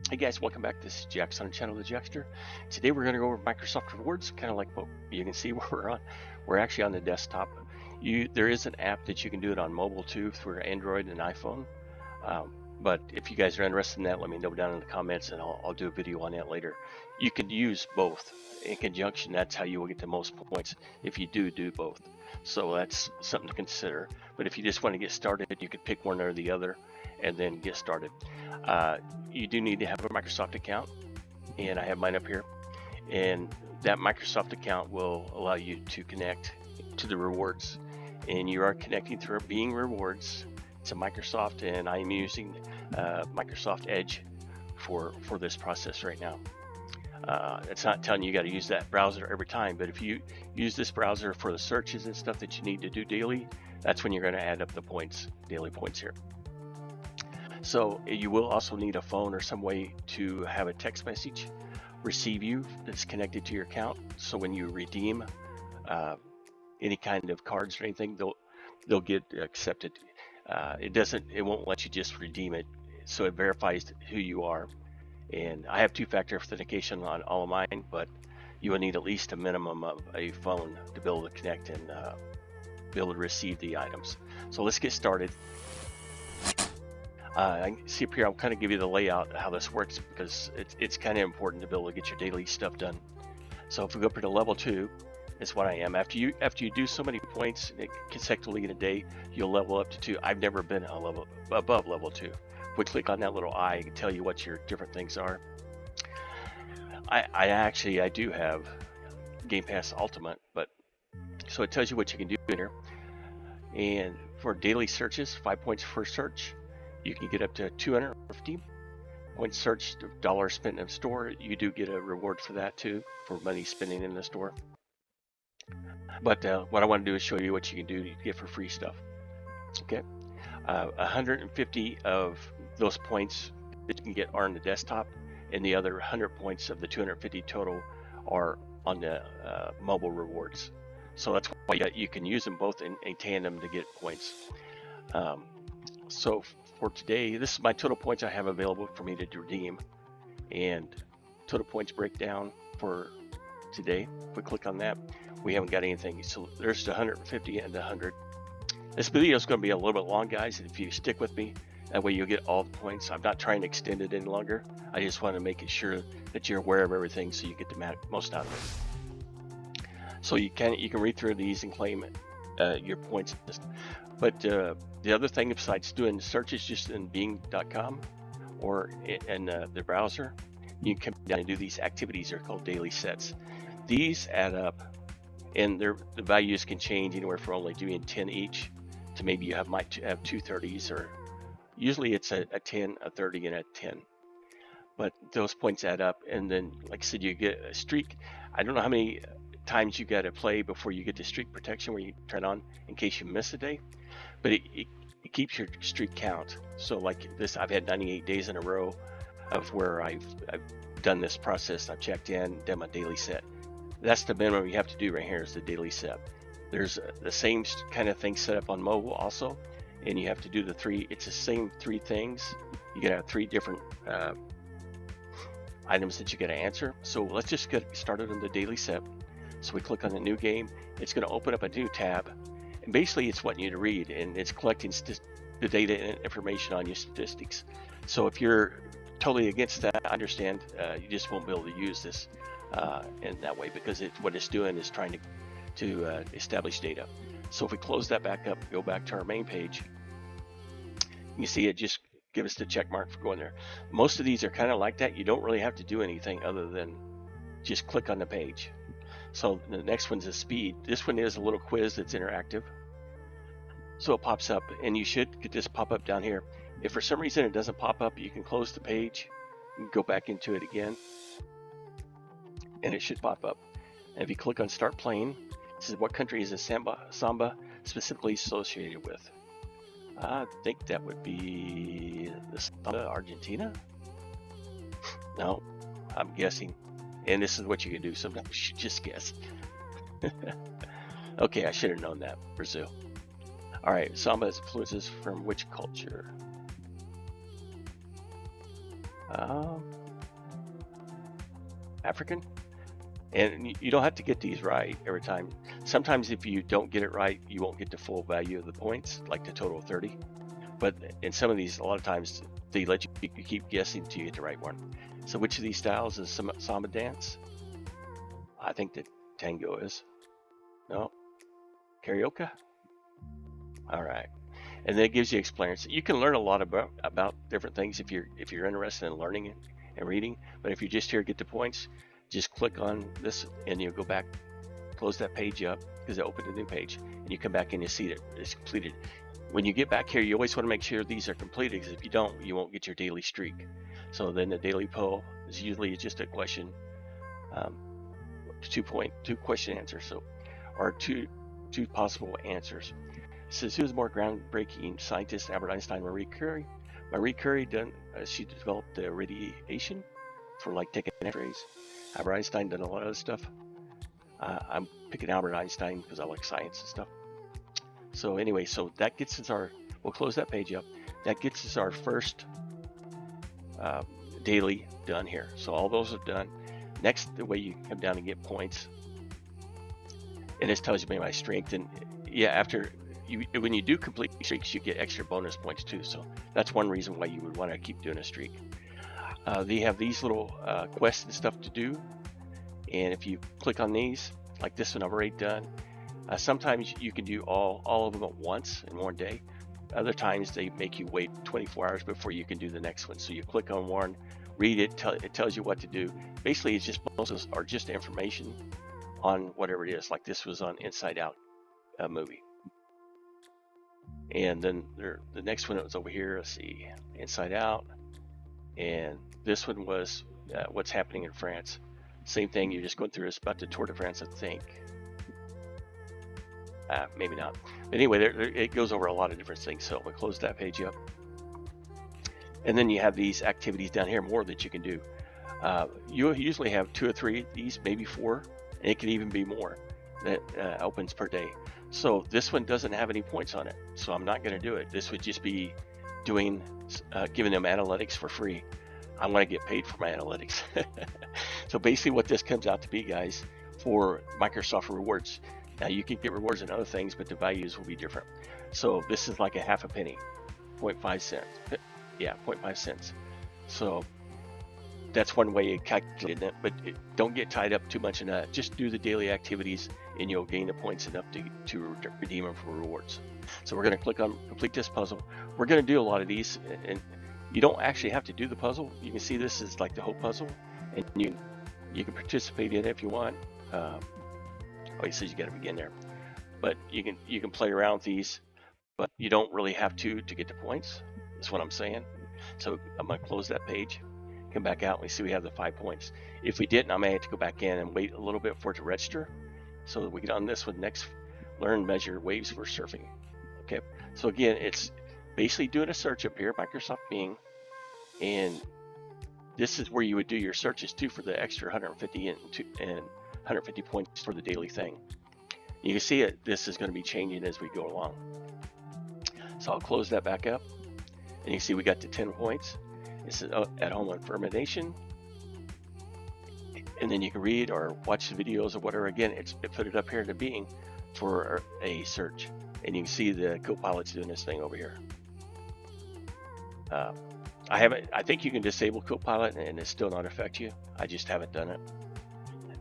Hey guys, welcome back. This is Jax on the channel, the Jaxster. Today we're going to go over Microsoft Rewards, kind of like what you can see where we're on. We're actually on the desktop. There is an app that you can do it on mobile too through Android and iPhone. But if you guys are interested in that, let me know down in the comments and I'll do a video on that later. You can use both in conjunction. That's how you will get the most points if you do both. So that's something to consider. But if you just want to get started, you can pick one or the other and then get started. You do need to have a Microsoft account, and I have mine up here, and that Microsoft account will allow you to connect to the rewards, and you are connecting through Being Rewards to Microsoft, and I am using Microsoft Edge for this process right now. It's not telling you got to use that browser every time, but if you use this browser for the searches and stuff that you need to do daily, that's when you're going to add up the points, daily points here. So you will also need a phone or some way to have a text message receive you that's connected to your account. So when you redeem any kind of cards or anything, they'll get accepted. It won't let you just redeem it. So it verifies who you are. And I have two-factor authentication on all of mine, but you will need at least a minimum of a phone to be able to connect and be able to receive the items. So let's get started. I see up here, I'll kind of give you the layout of how this works because it's kind of important to be able to get your daily stuff done. So if we go up here to level 2, it's what I am. After you do so many points consecutively in a day, you'll level up to 2. I've never been a level above level 2. If we click on that little eye, it can tell you what your different things are. I do have Game Pass Ultimate, but so it tells you what you can do here. And for daily searches, 5 points per search. You can get up to 250 points searched, dollars spent in a store. You do get a reward for that too, for money spending in the store. But what I want to do is show you what you can do to get for free stuff. Okay, 150 of those points that you can get are on the desktop, and the other 100 points of the 250 total are on the mobile rewards. So that's why you can use them both in tandem to get points. So for today, this is my total points I have available for me to redeem, and total points breakdown for today. If we click on that, we haven't got anything. So there's the 150 and the 100. This video is going to be a little bit long, guys. If you stick with me, that way you'll get all the points. I'm not trying to extend it any longer. I just want to make it sure that you're aware of everything so you get the most out of it. So you can read through these and claim your points. But the other thing besides doing searches just in Bing.com or in the browser, you can come down and do these activities. They're called daily sets. These add up, and the values can change anywhere from only doing 10 each to maybe you might have 2 30s, or usually it's a 10, a 30, and a 10. But those points add up, and then, like I said, you get a streak. I don't know how many times you got to play before you get the streak protection where you turn on in case you miss a day, but it keeps your streak count. So like this, I've had 98 days in a row of where I've done this process. I've checked in, done my daily set. That's the minimum you have to do right here, is the daily set. There's the same kind of thing set up on mobile also, and you have to do the 3. It's the same 3 things. You gotta have 3 different items that you gotta answer. So let's just get started on the daily set. So we click on the new game. It's going to open up a new tab, and basically it's wanting you to read, and it's collecting the data and information on your statistics. So if you're totally against that, I understand. You just won't be able to use this in that way, because what it's doing is trying to establish data. So if we close that back up, go back to our main page, you see it just give us the check mark for going there. Most of these are kind of like that. You don't really have to do anything other than just click on the page. So the next one's a speed. This one is a little quiz that's interactive. So it pops up, and you should get this pop up down here. If for some reason it doesn't pop up, you can close the page and go back into it again, and it should pop up. And if you click on start playing, it says what country is a samba specifically associated with. I think that would be the samba, Argentina? No, I'm guessing. And this is what you can do. Sometimes you should just guess. Okay, I should have known that. Brazil. All right, samba has influences from which culture? Um, African. And you don't have to get these right every time. Sometimes if you don't get it right, you won't get the full value of the points, like the total of 30. But in some of these, a lot of times, they let you keep guessing until you get the right one. So which of these styles is samba dance? I think that tango is. No. Karaoke? All right. And then it gives you explainers. You can learn a lot about different things if you're interested in learning and reading. But if you're just here to get the points, just click on this and you'll go back, close that page up because it opened a new page, and you come back and you see that it's completed. When you get back here, you always want to make sure these are completed, because if you don't, you won't get your daily streak. So then the daily poll is usually just a question, 2 question answers, so or two possible answers. It says, who's more groundbreaking scientist, Albert Einstein, Marie Curie? Marie Curie she developed the radiation for like taking X-rays. Albert Einstein done a lot of other stuff. I'm picking Albert Einstein because I like science and stuff. So anyway, so that gets us we'll close that page up. That gets us our first daily done here. So all those are done. Next, the way you come down and get points, and this tells you my strength. And yeah, when you do complete streaks, you get extra bonus points too. So that's one reason why you would want to keep doing a streak. They have these little quests and stuff to do, and if you click on these, like this one I've already done, sometimes you can do all of them at once in one day. Other times they make you wait 24 hours before you can do the next one. So you click on one, read it, it tells you what to do. Basically, it's just bonuses or just information on whatever it is. Like this was on Inside Out movie. And then the next one that was over here, let's see, Inside Out. And this one was what's happening in France. Same thing, you're just going through, it's about the Tour de France, I think. Maybe not. But anyway, it goes over a lot of different things. So we'll close that page up. And then you have these activities down here, more that you can do. You usually have 2 or 3 of these, maybe 4, and it can even be more that opens per day. So this one doesn't have any points on it, so I'm not going to do it. This would just be giving them analytics for free. I want to get paid for my analytics. So basically what this comes out to be, guys, for Microsoft rewards. Now you can get rewards and other things, but the values will be different. So this is like a half a penny, 0.5 cents. Yeah, 0.5 cents. So that's one way you calculate it, but don't get tied up too much in that. Just do the daily activities and you'll gain the points enough to redeem them for rewards. So we're going to click on complete this puzzle. We're going to do a lot of these, and you don't actually have to do the puzzle. You can see this is like the whole puzzle, and you can participate in it if you want. He says you got to begin there, but you can play around with these, but you don't really have to get the points. That's what I'm saying. So I'm going to close that page, come back out, and we see we have the 5 points. If we didn't, I may have to go back in and wait a little bit for it to register, so that we get on this one next. Learn measure waves for surfing. Okay, so again, it's basically doing a search up here, Microsoft Bing, and this is where you would do your searches too for the extra 150 and 150 points for the daily thing. You can see it. This is going to be changing as we go along. So I'll close that back up, and you see we got to 10 points. It's at home information, and then you can read or watch the videos or whatever. Again, it put it up here in the Bing for a search, and you can see the Copilot's doing this thing over here. I think you can disable Copilot and it still not affect you. I just haven't done it.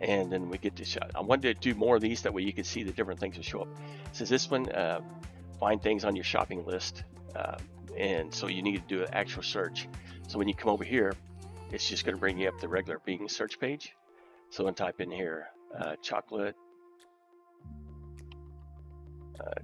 And then we get to shot. I wanted to do more of these, that way you can see the different things that show up. Since this one, find things on your shopping list, and so you need to do an actual search. So when you come over here, it's just going to bring you up the regular Bing search page. So I'm going to type in here chocolate,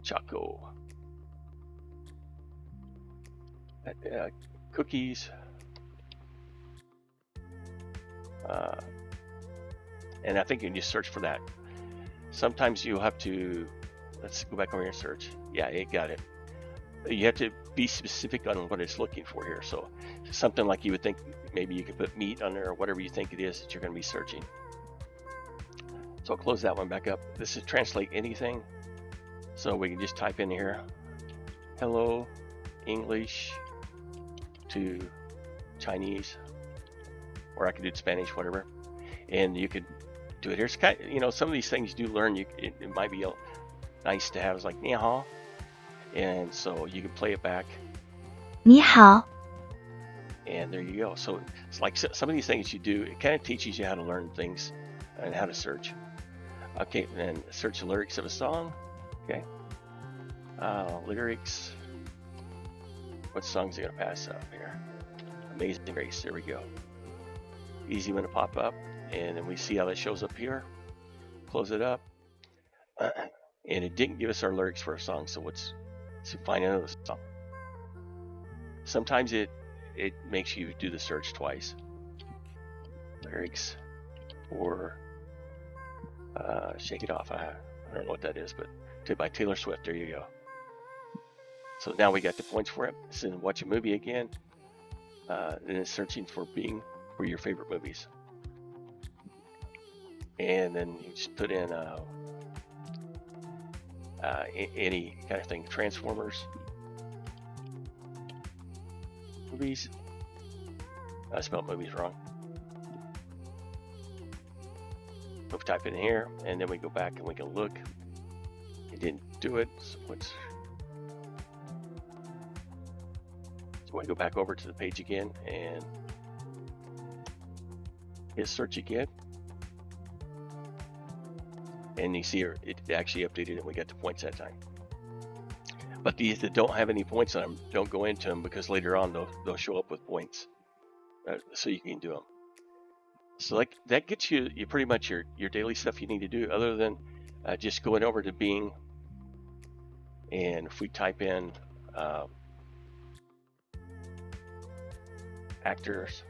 choco, cookies, and I think you can just search for that. Sometimes you'll have to, let's go back over here and search. Yeah, it got it. You have to be specific on what it's looking for here. So something like you would think, maybe you could put meat on there or whatever you think it is that you're going to be searching. So I'll close that one back up. This is translate anything. So we can just type in here, hello, English to Chinese. or I could do it in Spanish, whatever. And you could do it here. It's kind of, you know, some of these things you do learn. It might be nice to have. It's like ni hao, and so you can play it back. 你好 And there you go. So it's like some of these things you do, it kind of teaches you how to learn things and how to search. Okay, and search the lyrics of a song. Okay. Lyrics. What songs are going to pass up here? Amazing Grace. There we go. Easy one to pop up. And then we see how that shows up here. Close it up. And it didn't give us our lyrics for a song. So let's find another song. Sometimes it makes you do the search twice. Lyrics or Shake It Off. I don't know what that is, but by Taylor Swift. There you go. So now we got the points for it. So then watch a movie again. Then it's searching for your favorite movies. And then you just put in any kind of thing. Transformers. Movies. I spelled movies wrong. We'll type it in here, and then we go back and we can look. It didn't do it. So we go back over to the page again and hit search again. And you see here, it actually updated and we got the points that time. But these that don't have any points on them, don't go into them because later on they'll show up with points. So you can do them. So like that gets you pretty much your daily stuff you need to do, other than just going over to Bing. And if we type in actors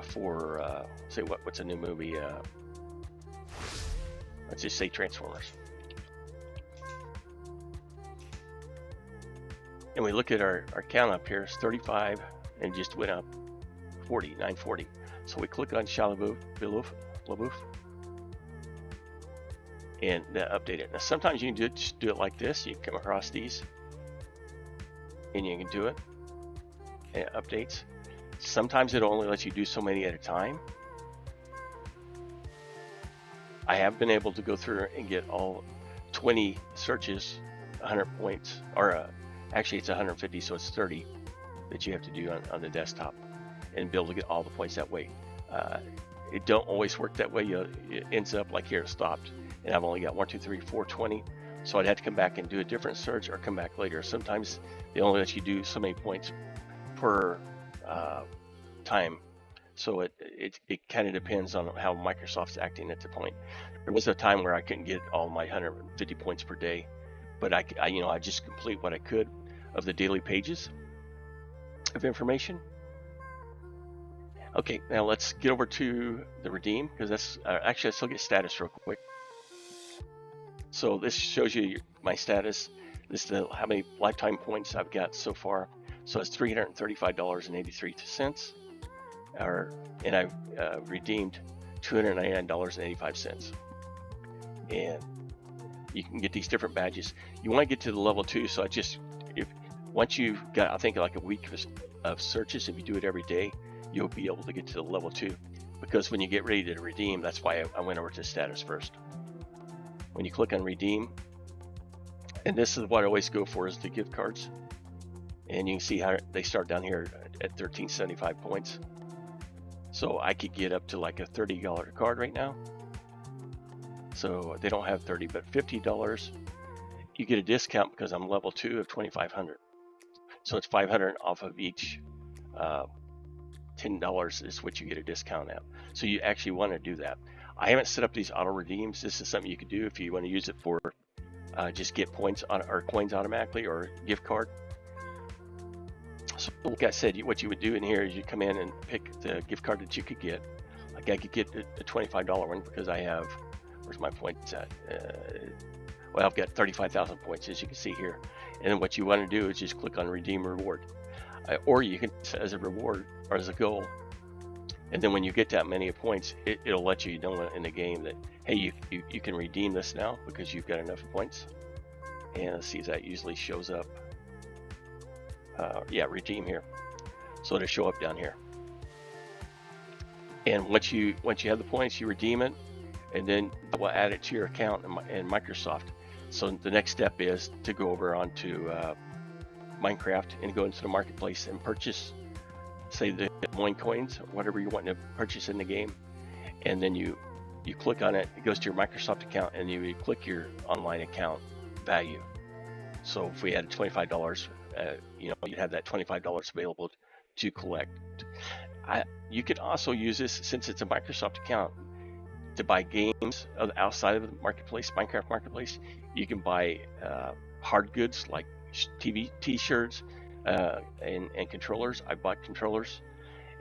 for say what's a new movie? Let's just say Transformers. And we look at our count up here, it's 35 and just went up 940. So we click on Shia LaBeouf and update it. Now sometimes you can just do it like this. You can come across these and you can do it, and it updates. Sometimes it only lets you do so many at a time. I have been able to go through and get all 20 searches, 100 points, or actually it's 150, so it's 30 that you have to do on the desktop, and be able to get all the points that way. It don't always work that way. It ends up like here, it stopped, and I've only got 1, 2, 3, 4, 20. So I'd have to come back and do a different search or come back later. Sometimes they only let you do so many points per time. So it kind of depends on how Microsoft's acting at the point. There was a time where I couldn't get all my 150 points per day, but I just complete what I could of the daily pages of information. Okay, now let's get over to the redeem, because that's actually let's look at status real quick. So this shows you my status. This is how many lifetime points I've got so far. So it's $335.83, and I've redeemed $299.85. And you can get these different badges. You want to get to the level 2, so once you've got, I think, like a week of searches, if you do it every day, you'll be able to get to the level 2. Because when you get ready to redeem, that's why I went over to status first. When you click on redeem, and this is what I always go for, is the gift cards. And you can see how they start down here at 1375 points. So I could get up to like a $30 card right now. So they don't have 30, but $50. You get a discount because I'm level 2 of 2,500. So it's 500 off of each. $10 is what you get a discount at. So you actually want to do that. I haven't set up these auto redeems. This is something you could do if you want to use it for just get points or coins automatically, or gift card. So like I said, what you would do in here is you come in and pick the gift card that you could get. Like I could get a $25 one because I have, where's my points at? Well, I've got 35,000 points, as you can see here. And then what you want to do is just click on redeem reward. Or you can set as a reward or as a goal. And then when you get that many points, it'll let you know in the game that, hey, you can redeem this now because you've got enough points. And let's see if that usually shows up. Yeah, redeem here. So it'll show up down here. And once you have the points, you redeem it, and then we'll add it to your account in Microsoft. So the next step is to go over onto Minecraft and go into the marketplace and purchase, say, the Minecoins, whatever you want to purchase in the game, and then you click on it. It goes to your Microsoft account, and you click your online account value. So if we had $25, you'd have that $25 available to collect. You could also use this, since it's a Microsoft account, to buy games outside of the marketplace, Minecraft marketplace. You can buy hard goods like TV, T-shirts, and controllers. I bought controllers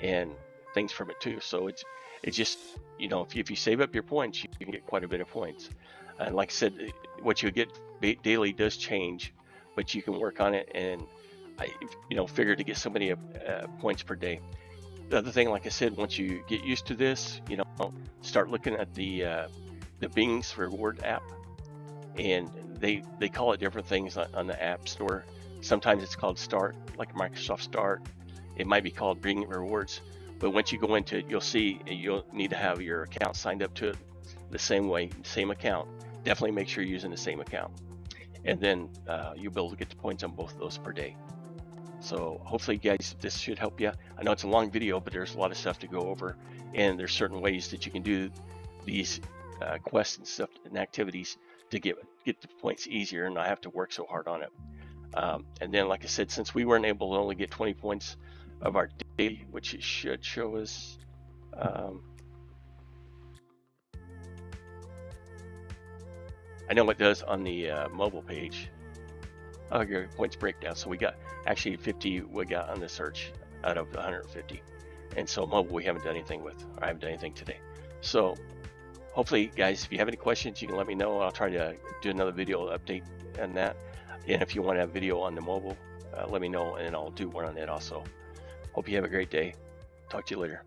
and things from it too. So it's just, if you save up your points, you can get quite a bit of points. And like I said, what you get daily does change, but you can work on it and figure to get so many points per day. The other thing, like I said, once you get used to this, start looking at the Bing's reward app, and they call it different things on the App Store. Sometimes it's called Start, like Microsoft Start. It might be called Bing Rewards, but once you go into it, you'll see you'll need to have your account signed up to it the same way, same account. Definitely make sure you're using the same account, and then you'll be able to get the points on both of those per day. So hopefully, guys, this should help you. I know it's a long video, but there's a lot of stuff to go over, and there's certain ways that you can do these quests and stuff and activities to get the points easier and not have to work so hard on it. And then, like I said, since we weren't able to only get 20 points of our daily, which it should show us. I know it does on the mobile page. Oh, your points breakdown. So we got actually 50 we got on the search out of 150. And so mobile we haven't done anything with. I haven't done anything today. So hopefully, guys, if you have any questions, you can let me know. I'll try to do another video update on that. And if you want to have a video on the mobile, let me know, and I'll do one on it also. Hope you have a great day. Talk to you later.